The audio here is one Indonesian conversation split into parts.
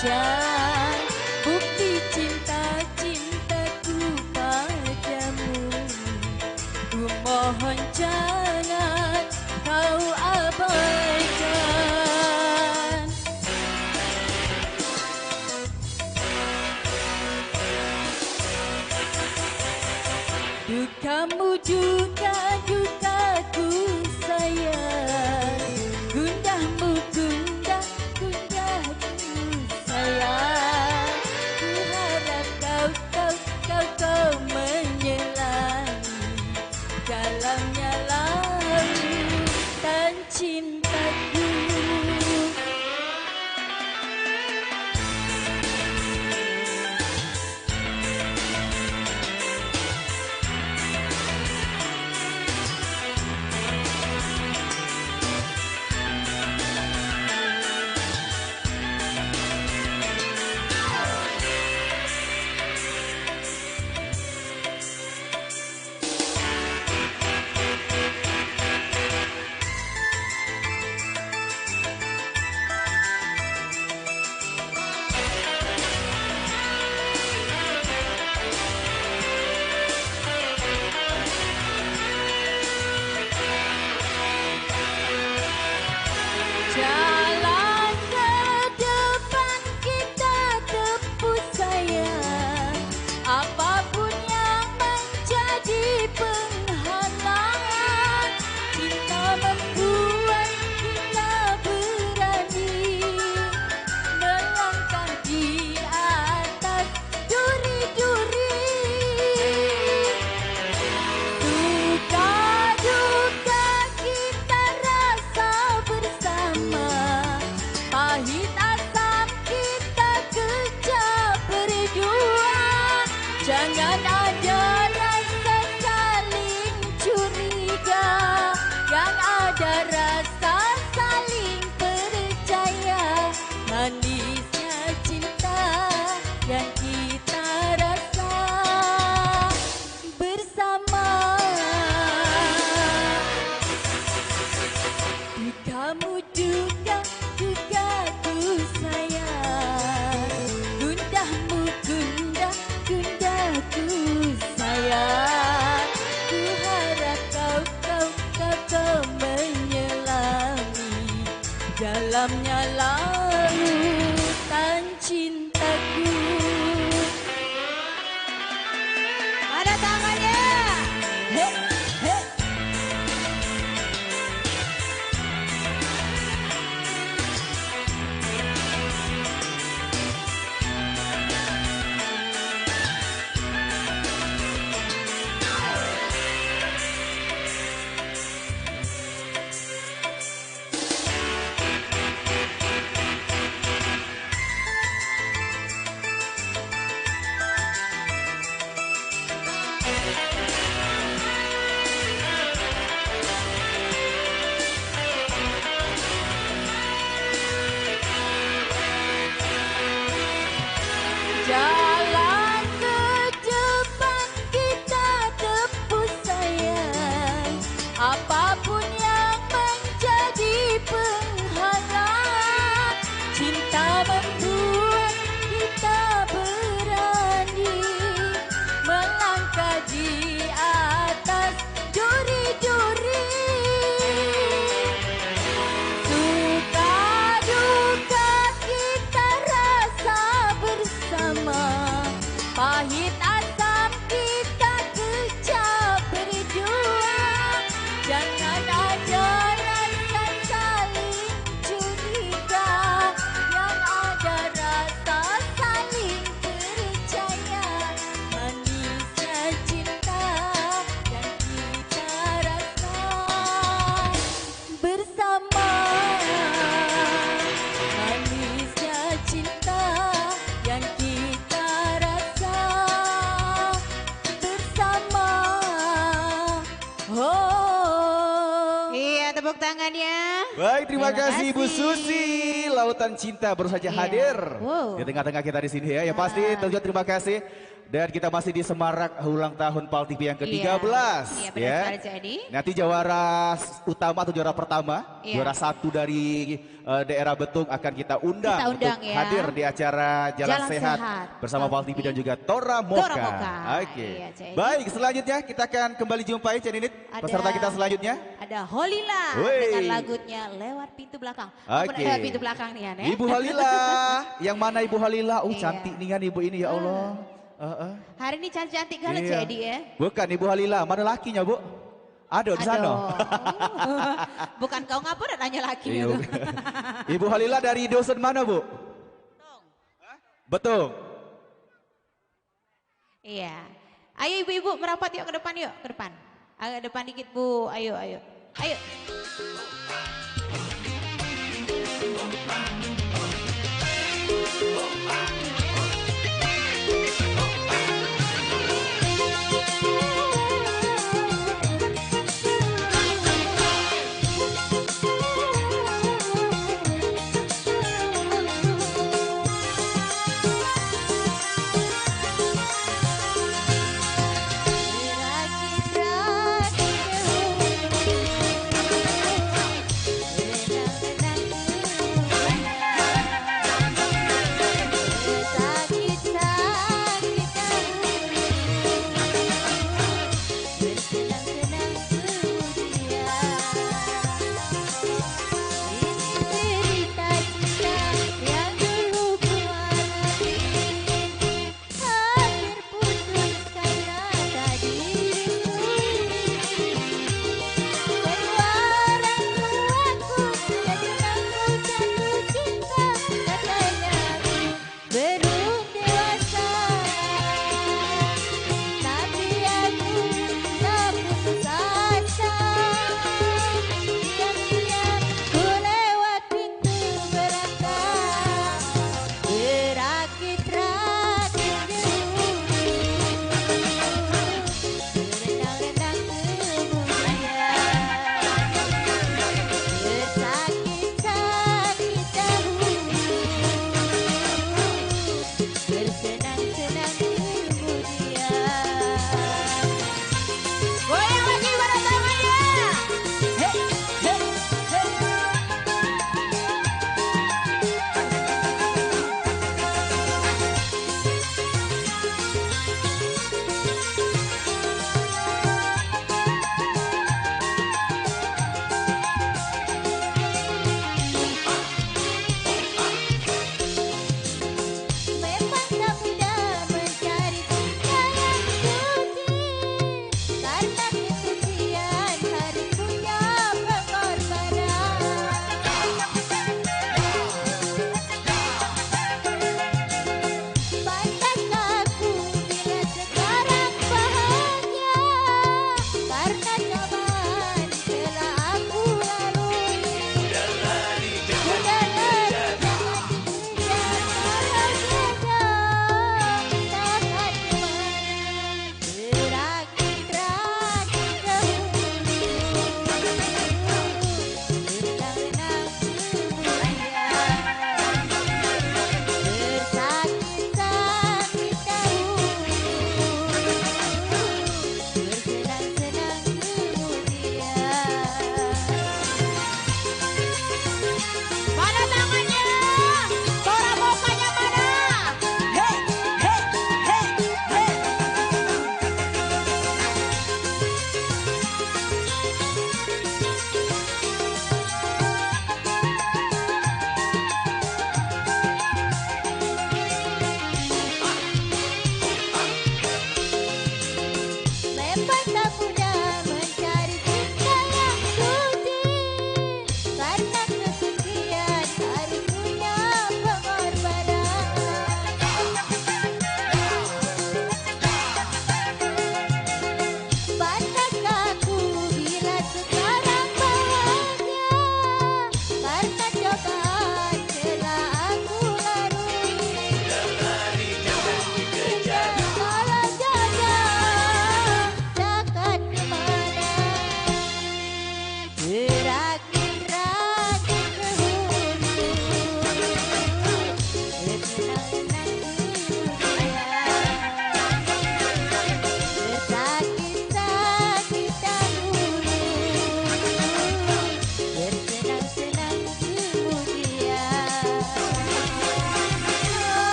hujan, bukti cinta-cintaku padamu. Ku mohon jangan kau abaikan. Dukamu juga dukaku sayang, gundahmu gundah gundahku sayang. Ku harap kau menyelangi dalamnya lautan cintaku. Jalan ke depan kita tempuh sayang, apapun yang menjadi penghalang. Cinta membuat kita berani melangkah di atas duri-duri. Duka-duka kita rasa bersama, pahit asam kita kecap berdua. Jangan ada rasa saling curiga, yang ada rasa saling percaya. Manisnya cinta yang kita rasa bersama. Dukamu duka dukaku sayang, gundahmu gundah gundahku sayang. Ku harap kau menyelami dalamnya lautan cintaku. Ada tangannya. Hei, hei. Jalan ke depan kita tempuh sayang, apapun yang menjadi penghalang. Cinta membuat kita berani melangkah di atas duri-duri. Suka-duka kita rasa bersama, pahit asam kita kecap berdua. Jangan ada rasa saling curiga, yang ada rasa saling percaya. Manisnya cinta yang kita rasa bersama. Manisnya cinta yang kita rasa bersama. Oh. Iya, tepuk tangannya. Baik, terima kasih Ibu kasih. Susi. Lautan Cinta baru saja hadir di tengah-tengah kita di sini ya. Yang pasti tentunya terima kasih. Dan kita masih di semarak ulang tahun PAL TV yang ke-13. Iya, benar sekali jadi. Nanti juara utama atau juara pertama, juara satu dari daerah Betung akan kita undang untuk hadir di acara Jalan Sehat bersama PAL TV dan juga Tora Moka. Oke. Baik, selanjutnya kita akan kembali jumpai Cik Ninit, peserta kita selanjutnya. Ada Holila dengan lagunya Lewat Pintu Belakang. Lewat pintu belakang nih ya. Ibu Holila, yang mana Ibu Holila? Cantik nih kan ibu ini ya Allah. Hari ini cantik-cantik kali jadi ya. Bukan Ibu Halila, mana lakinya Bu? Ada di sana. Bukan kau ngapa udah nanya laki. Ibu Halila dari dosen mana Bu? Betul. Iya. Ayo ibu-ibu merapat yuk ke depan yuk, ke depan. Agak depan dikit Bu, ayo. Ayo.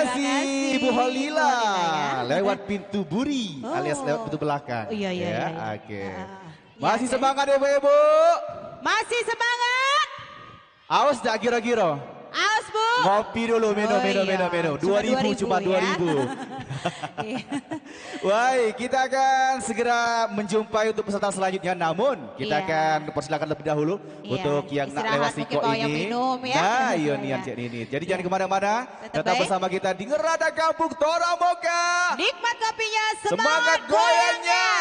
kasih Ibu Holila ya. lewat pintu buri alias lewat pintu belakang. Iya. Oke. Ya, Masih semangat ibu-ibu? Masih semangat? Awas tak gira-gira? Awas Bu. Ngopi dulu, minum. 2000, cuma 2000. Baik, kita akan segera menjumpai untuk peserta selanjutnya. Namun, kita akan persilakan lebih dahulu untuk yang nak lewat Siko ini. Nah, iya nian Cik Nini. Jadi jangan kemana-mana, tetap bersama kita di Ngerada Kampung Tora Moka. Nikmat kopinya, semangat goyangnya.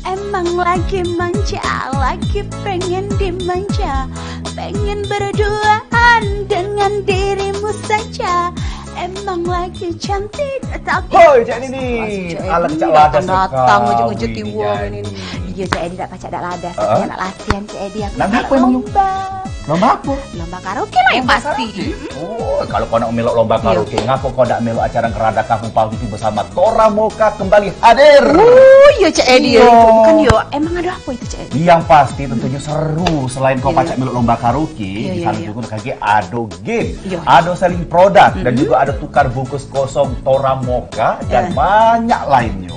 Emang lagi manja, lagi pengen dimanja, pengen berduaan dengan dirimu saja. Emang lagi cantik, tapi hoi Cik Nini, ala kecak ladas datang ujung-ujung tiwong ini. Iya Cik Edi tak pacak dak ladas, saya nak latihan Cik Edi. Aku emang lomba apa? Lomba karaoke lah yang pasti. Oh, kalau kau nak melok lomba karaoke, ngapa kau nak melok acara Ngerada Kampung Paltipi bersama Tora Moka kembali hadir? Oh iya Cik Edi, bukan yo. Emang ada apa itu Cik Edi? Yang pasti tentunya seru. Selain kau pacak melok lomba karaoke, di sana juga kaki ada game, ada selling produk, dan juga ada tukar bungkus kosong Tora Moka dan banyak lainnya.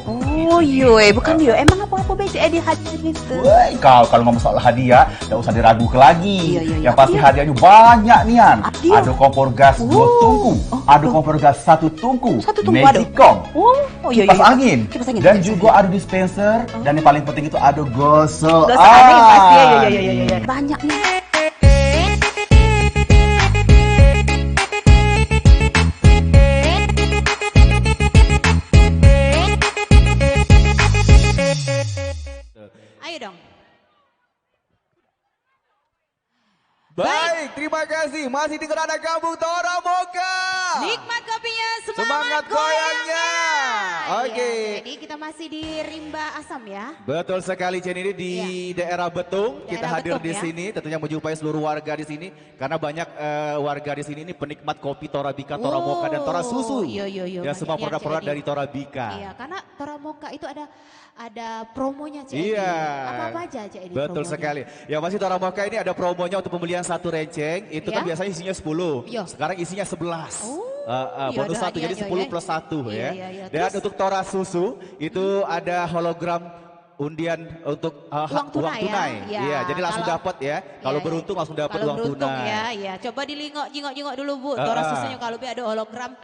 Oh iya, bukan yo. Emang apa-apa baik Cik Edi hadiah gitu? Woi, kau kalau ngomong soal hadiah, tidak usah diragukan lagi. Yang pasti hadiahnya banyak nian. Ada kompor gas 2 tungku, ada kompor gas 1 tungku, Magicom, kipas angin, dan juga ada dispenser, dan yang paling penting itu ada gosok. Iya. Banyak nih. Ayo dong. Baik, terima kasih. Masih di Ngerada Kampung Tora Moka. Nikmat kopinya, semangat goyangnya. Oke. Jadi kita masih di Rimba Asam ya. Betul sekali Cik Nini di daerah Betung. Kita hadir di sini, tentunya menjumpai seluruh warga di sini karena banyak warga di sini ini penikmat kopi Torabika, Tora Moka dan Tora Susu. Iya. Dan semua produk-produk dari Torabika. Iya, karena Tora Moka itu ada promonya Cik Edi. Iya. Apa aja Cik Edi? Betul sekali. Ya masih Tora Moka ini ada promonya untuk pembelian 1 renceng, itu kan biasanya isinya 10. Sekarang isinya 11. Bonus 1 jadi 10 plus 1 ya. Dan untuk Tora Susu itu ada hologram undian untuk uang tunai. Iya, jadi langsung dapat ya. Kalau beruntung langsung dapat uang tunai. Ya. Coba jingok dulu Bu. Tora Susunya kalau ada hologram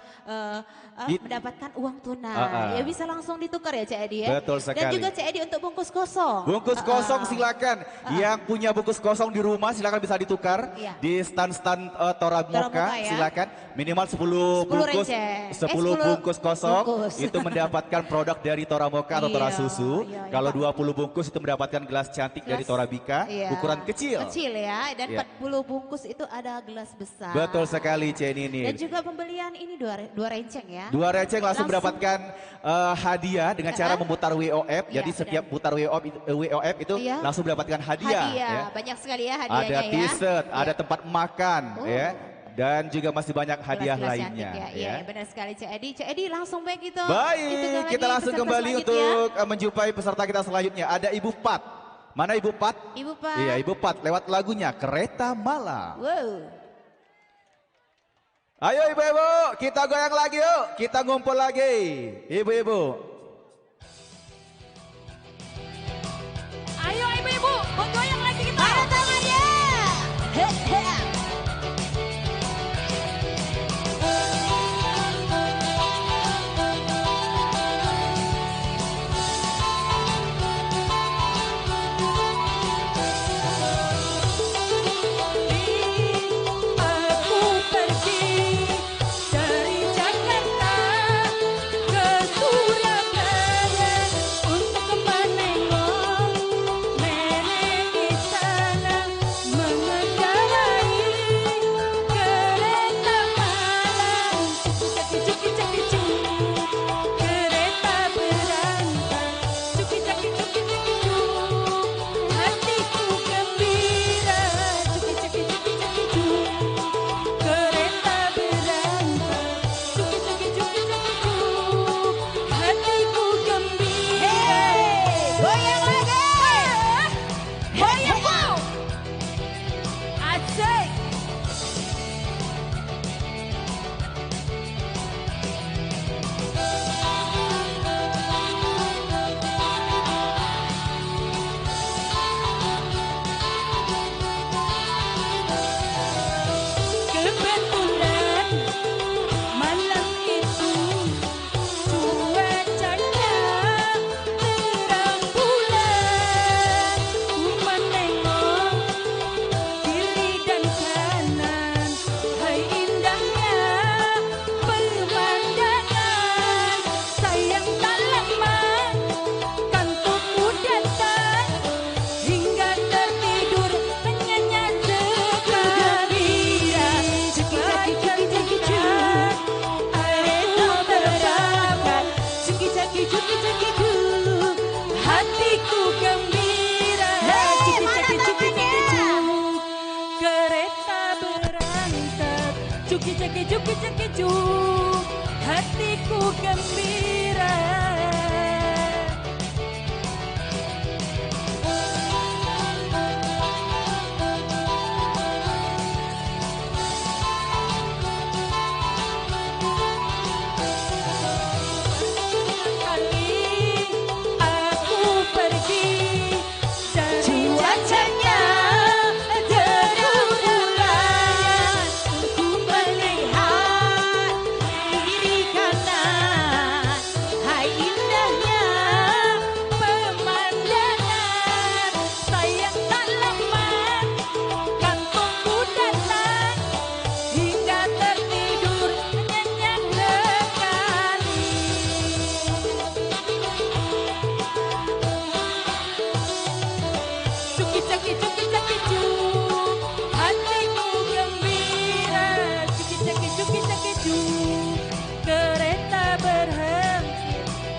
mendapatkan uang tunai. Ya bisa langsung ditukar ya Cik Edi ya. Betul sekali. Dan juga Cik Edi untuk bungkus kosong. Bungkus kosong silakan. Yang punya bungkus kosong di rumah silakan bisa ditukar di stand-stand Tora Moka silakan. Minimal 10 bungkus 10 bungkus kosong itu mendapatkan produk dari Tora Moka atau Tora Susu. Kalau 20 bungkus itu mendapatkan gelas cantik dari Torabika ukuran kecil. Kecil ya, dan 40 bungkus itu ada gelas besar. Betul sekali Cik Nini. Dan juga pembelian ini dua renceng ya. 2 renceng langsung mendapatkan hadiah dengan cara memutar WOF. Jadi setiap putar WOF itu langsung mendapatkan hadiah. Banyak sekali ya hadiahnya. Ada t-shirt, ada tempat makan ya. Dan juga masih banyak hadiah lainnya. Iya, benar sekali Cik Edi. Cik Edi langsung baik itu. Baik, kita langsung kembali untuk menjumpai peserta kita selanjutnya. Ada Ibu Pat. Mana Ibu Pat? Ibu Pat. Iya, Ibu Pat lewat lagunya Kereta Malam. Wow. Ayo ibu-ibu, kita goyang lagi yuk. Kita ngumpul lagi. Ibu-ibu. Ayo ibu-ibu, menggoyang lagi kita. Mana tangannya? Dari Jakarta ke Surabaya. hatiku gembira.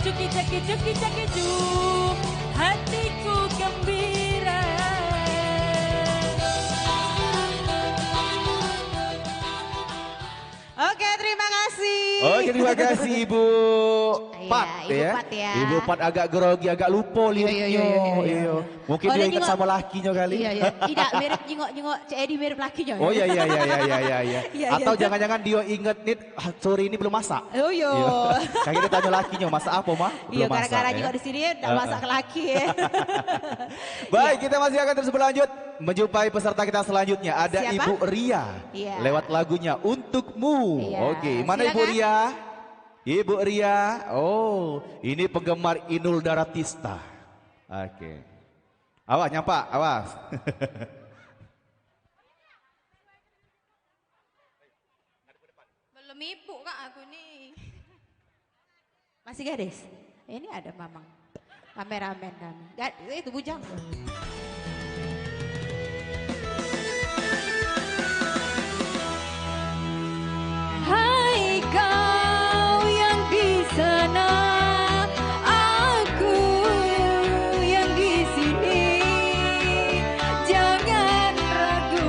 Cuki-cuki-cuki-cuki-cu, hatiku gembira. Oke, terima kasih. Oke, terima kasih Ibu Pat ya. Ibu Pat agak grogi, agak lupa liriknya. Mungkin dia ingat sama lakinya kali. Tidak, mirip jengok-jengok Cik Edi mirip lakinya. Oh iya. Atau jangan-jangan dia inget nih sore ini belum masak. Oh iya. Kayaknya dia tanya lakinya, masak apa mah? Iya, gara-gara jengok di sini udah masak ke laki ya. Baik, kita masih akan terus berlanjut menjumpai peserta kita selanjutnya. Ada Ibu Ria. Lewat lagunya Untukmu. Oke, mana Ibu Ria? Ibu Ria. Oh, ini penggemar Inul Daratista. Oke. Awas nyampak, awas. Belum ibu kak aku nih. Masih gadis? Ini ada mamang. Kameramen kami. Itu bujang. Hai kau yang di sana, aku yang di sini. Jangan ragu,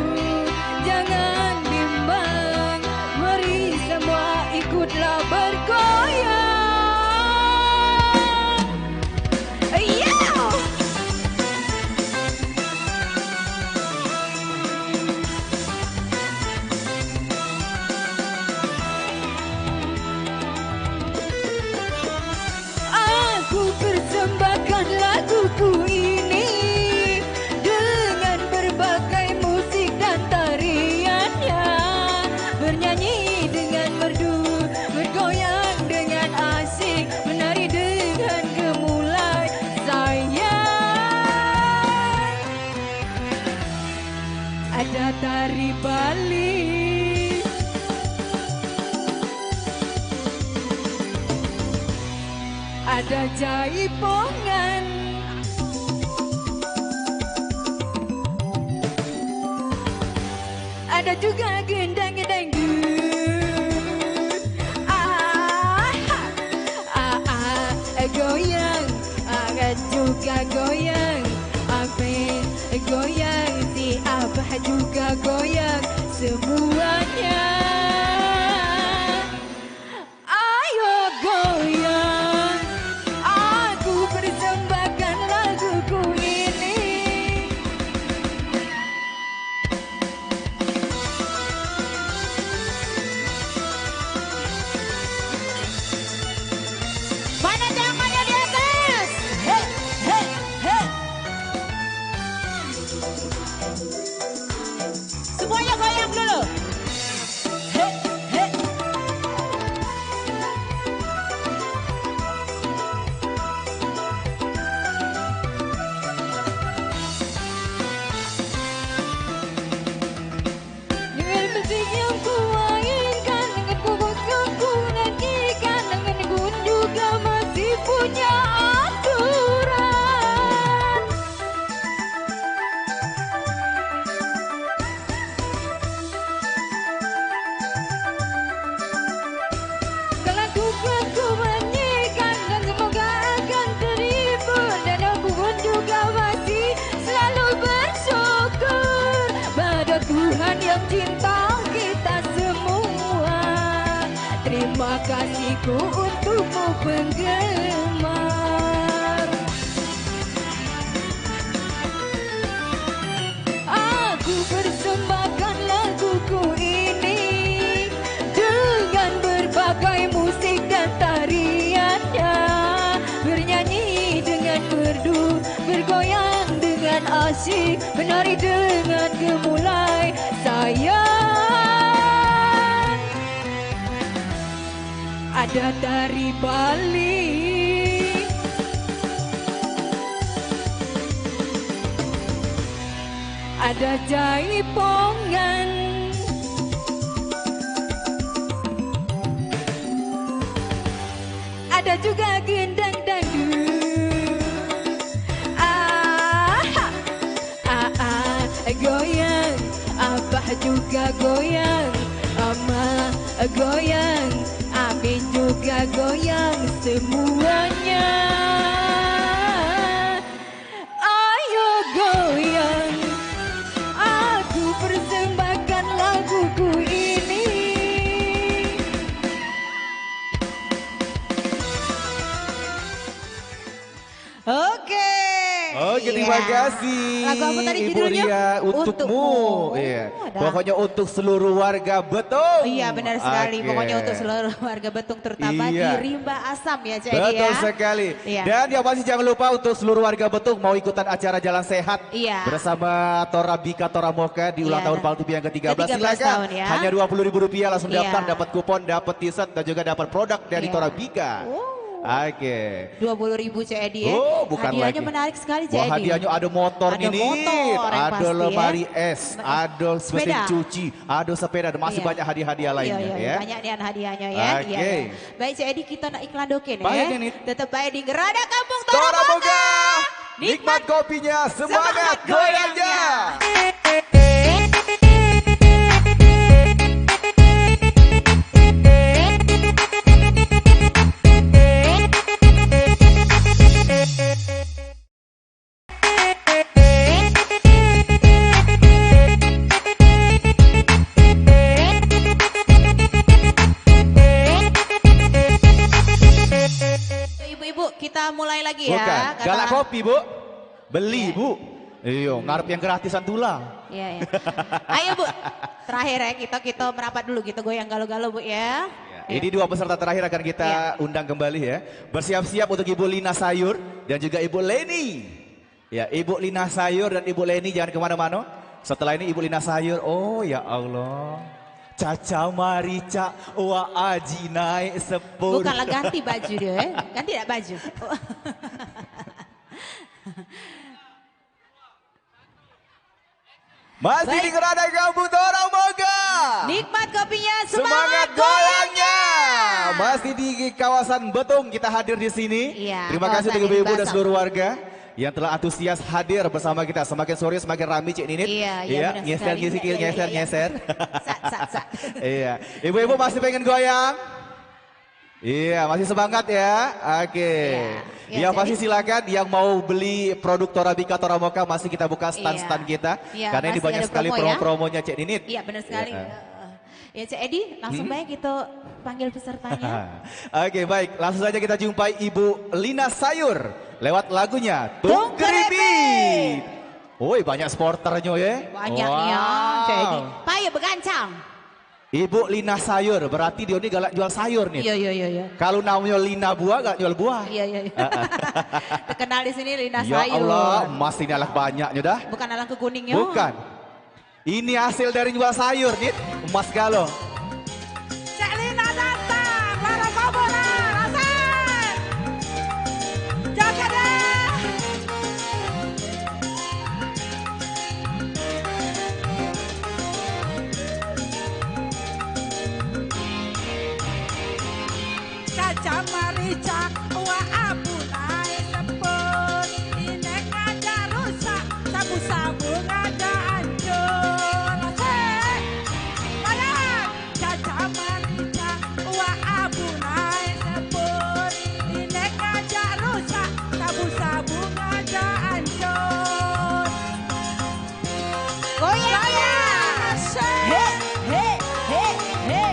jangan bimbang, mari semua ikutlah bergoyang. Aku persembahkan laguku ini dengan berbagai musik dan tariannya, bernyanyi dengan merdu, bergoyang dengan asik, menari dengan gemulai sayang. Ada tari Bali, ada jaipongan, ada juga gendang-gendang. Goyang, ada juga goyang. Amin, goyang, si Abah juga goyang, semuanya. Ayo goyang, aku persembahkan laguku ini. Mana tangannya di atas? Hei, hei, hei. terima kasihku untukmu penggemar. Aku persembahkan laguku ini dengan berbagai musik dan tariannya, bernyanyi dengan merdu, bergoyang dengan asyik, menari dengan gemulai sayang. Ada dari Bali, ada jaipongan, ada juga gendang dangdut. Goyang, abah juga goyang, ama goyang, amin juga goyang, semuanya ayo goyang. Aku persembahkan laguku ini. Oke. Oke, terima kasih. Lagu apa tadi Ibu judulnya? Ria, untukmu. Iya. Pokoknya untuk seluruh warga Betung. Iya benar sekali. Oke. Pokoknya untuk seluruh warga Betung terutama di Rimba Asam ya Cik Edi ya. Betul sekali. Iya. Dan yang pasti jangan lupa untuk seluruh warga Betung mau ikutan acara Jalan Sehat bersama Tora Bika Tora Moka di ulang tahun Paltu yang ke-13. Silakan. Tahun, ya. Hanya Rp20.000 langsung daftar, dapat kupon, dapat t-shirt dan juga dapat produk dari Tora Bika. Oke. 20.000 Cik Edi ya. Oh, bukan hadiahnya lagi. menarik sekali Cik Wah, Edi. hadiahnya ada motor Ada nih, motor yang ada pasti, lemari ya. es, ada mesin cuci, ada sepeda, dan masih banyak hadiah-hadiah lainnya ya. Banyak nih hadiahnya ya. Oke. Baik Cik Edi, kita nak iklan dokin Baik, ya. ini. Tetap baik di Gerada Kampung Tora Tora Moga, Moga. nikmat kopinya, semangat goyangnya. Ibu-ibu, kita mulai lagi ya. Bukan, Kata- galak kopi Bu, beli Bu. Iyo, ngarep yang gratisan tulang. Iya, iya. Ayo Bu, terakhir ya kita merapat dulu, kita goyang galau-galau Bu ya. Ini dua peserta terakhir akan kita undang kembali ya. Bersiap-siap untuk Ibu Lina Sayur dan juga Ibu Leni. Ya, Ibu Lina Sayur dan Ibu Leni jangan kemana-mana. Setelah ini Ibu Lina Sayur, oh ya Allah. Caca marica wa aji naik sepur. Bukanlah ganti baju dia ya. Ganti tidak baju. Masih di Gerada Kampung Tora Moga. Nikmat kopinya, Semangat goyangnya. Masih di kawasan Betung kita hadir di sini. Iya, Terima kasih kawasan untuk ibu-ibu dan Basam. seluruh warga yang telah antusias hadir bersama kita. Semakin sore semakin ramai Cik Ninit. Iya, benar nyeser, sekali. nyesikil, Iya, nyeser, iya. nyeser. Sat. Iya, ibu-ibu masih pengen goyang? Iya, masih semangat ya. Oke. Iya, Yang pasti silakan yang mau beli produk Tora Bika Tora Moka masih kita buka stand-stand kita. Iya, Karena ini masih banyak ada sekali promo ya. promo-promonya Cik Ninit. Iya benar sekali. Ya Cik Edi, langsung baik kita panggil pesertanya. Oke baik, langsung saja kita jumpai Ibu Lina Sayur lewat lagunya Tung Keripit. Woi banyak sporternya ya. Banyak nih ya, Cik Edi. Payah begancang. Ibu Lina Sayur, berarti dia ini galak jual sayur nih. Iya. Kalau namanya Lina Buah gak jual buah. Iya. Terkenal di sini Lina Ya Sayur. Allah, emas ini alah banyaknya dah. Bukan alang ke kuningnya. Bukan. Ini hasil dari jual sayur nih, emas galo. Cek Lina datang, Lara Babona, rasain. Jaga deh. Caca marica wa abunai sepur, inek ngada rusak, sabu-sabu ngada hancur. Cek, bayang. Caca marica wa abunai sepur, inek ngada rusak, sabu-sabu ngada hancur. Goyang. He.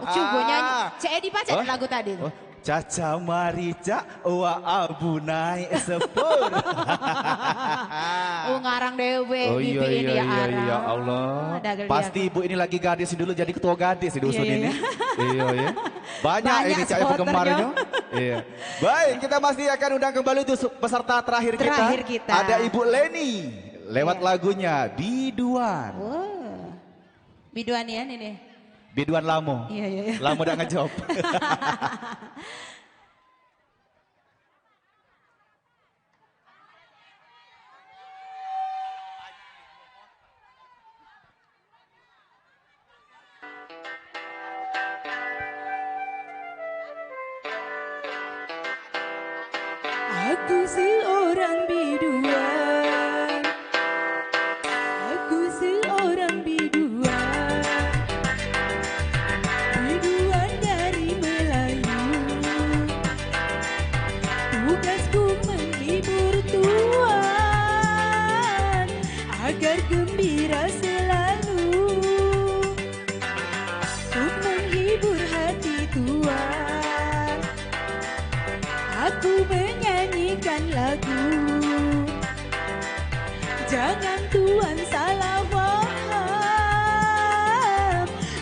Coba nyanyi. Cek Edi baca lagu tadi. Caca marica wa abu naik sepur. Ngarang dewe iya, ini ya Arang. Ya Allah. Pasti ibu ini lagi gadis dulu jadi ketua gadis di dusun ini. Iya ya. Banyak ini cak penggemarnya. Iya. Baik, kita masih akan undang kembali untuk peserta terakhir kita. Ada Ibu Leni lewat lagunya Biduan. Biduan ya ini. Biduan Lamo. Iya. Lamo udah ngejawab. Aku seorang biduan, aku seorang biduan, biduan dari Melayu. Tugasku menghibur tuan agar gembira selalu, untuk menghibur hati tuan. Aku menyanyikan lagu, jangan tuan salah faham,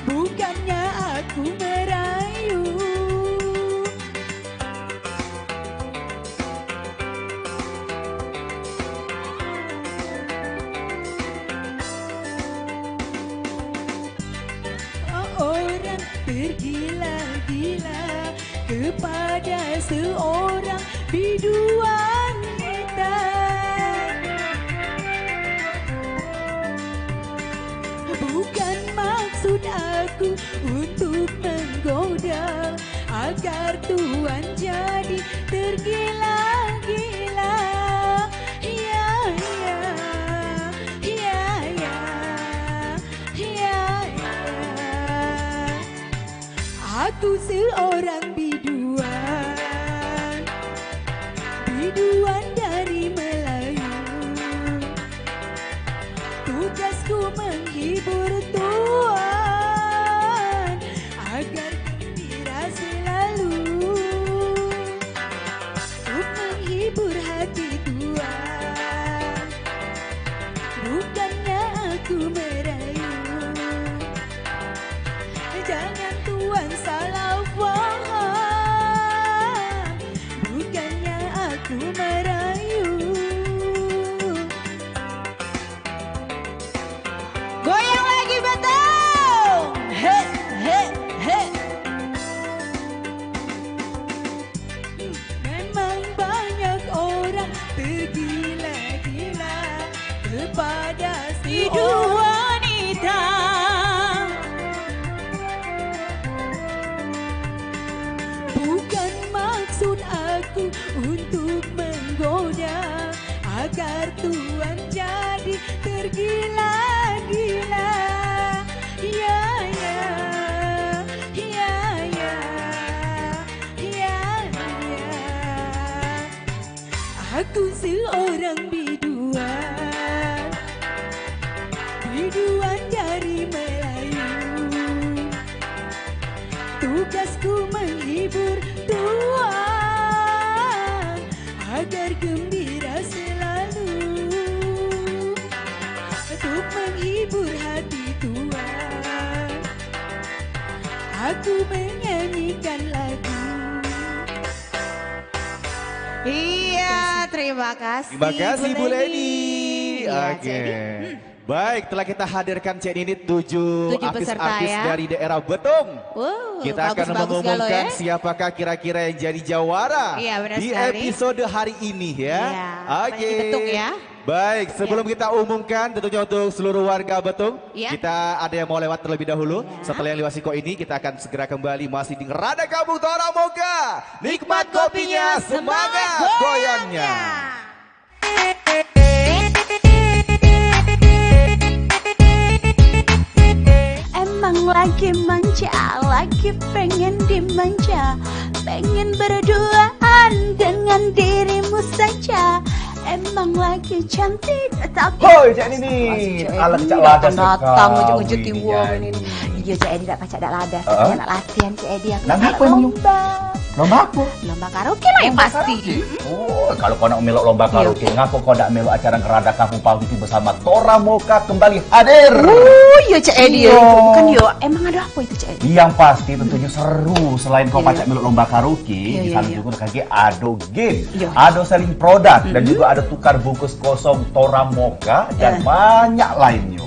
bukannya aku merayu. Orang tergila-gila kepada seorang biduan kita. Bukan maksud aku untuk menggoda agar tuan jadi tergila-gila. Ya, ya, ya, ya, ya, ya. Aku seorang biduan, biduan dari Melayu. Tugasku menghibur tuan agar gembira selalu, untuk menghibur hati tuan, bukannya aku merayu. Jangan tuan salah faham, bukannya aku merayu. Goyang lagi betul. He he he. Memang banyak orang tergila-gila kepada si wanita. Bukan maksud aku untuk menggoda agar tuan jadi tergila-gila. Ya, ya, ya, ya, ya, ya. Aku seorang biduan, biduan dari Melayu. Tugasku menghibur tuan agar gembira selalu, untuk menghibur hati tuan. Aku menyanyikan lagu. Iya, terima kasih. Terima kasih Bu Leni. Ya, Oke. Baik, telah kita hadirkan Cek Nini 7 artis-artis dari daerah Betung. Kita akan mengumumkan siapakah kira-kira yang jadi jawara di episode hari ini ya. Oke. Betung ya. Baik, sebelum kita umumkan tentunya untuk seluruh warga Betung, kita ada yang mau lewat terlebih dahulu. Setelah yang lewat Siko ini kita akan segera kembali masih di Rada Kampung Tora Moga. Nikmat kopinya, semangat goyangnya. Emang lagi manja, lagi pengen dimanja, pengen berduaan dengan dirimu saja. Emang lagi cantik tapi hoi Cak Nini, ala Cak Lada datang ujung-ujung tiwong ini. Iya Cik Edi, tak pacak tak lada. Saya nak latihan Cik Edi. Nah, apa emang lomba apa? Lomba karaoke lah yang pasti. Oh, kalau kau nak melok lomba karaoke, ngapa kau nak melok acara Ngerada Kampung Pau itu bersama Tora Moka kembali hadir? Oh iya Cik Edi, bukan yo. Emang ada apa itu Cik Edi? Yang pasti tentunya seru. Selain kau pacak melok lomba karaoke, di sana juga ada game, ada selling produk, dan juga ada tukar bungkus kosong Tora Moka dan banyak lainnya.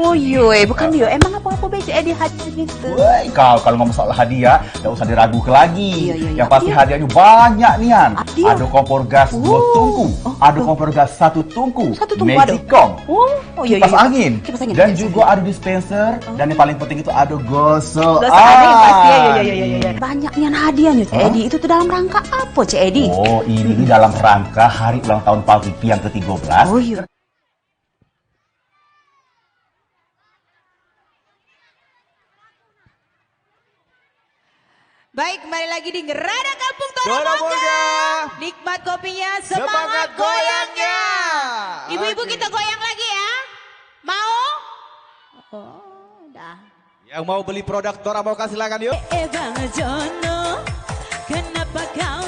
Oh iya, bukan yo. Emang apa-apa be Cik Edi hadir gitu? Woi, kalau ngomong soal hadiah, tak usah diragukan lagi. Yang pasti hadiahnya banyak nian. Ada kompor gas 2 tungku, ada kompor gas 1 tungku, Magicom, kipas angin, dan juga ada dispenser, dan yang paling penting itu ada gosok. Banyak nian hadiahnya Cik Edi. Itu tuh dalam rangka apa Cik Edi? Oh, ini dalam rangka hari ulang tahun Pau TV yang ke-13. Oh iya. Baik, kembali lagi di Ngerada Kampung Tora Moka. Nikmat kopinya, semangat goyangnya. Ibu-ibu kita goyang lagi ya. Mau? Oh, dah. Yang mau beli produk Tora Moka silakan yuk. Bang Jono, kenapa kau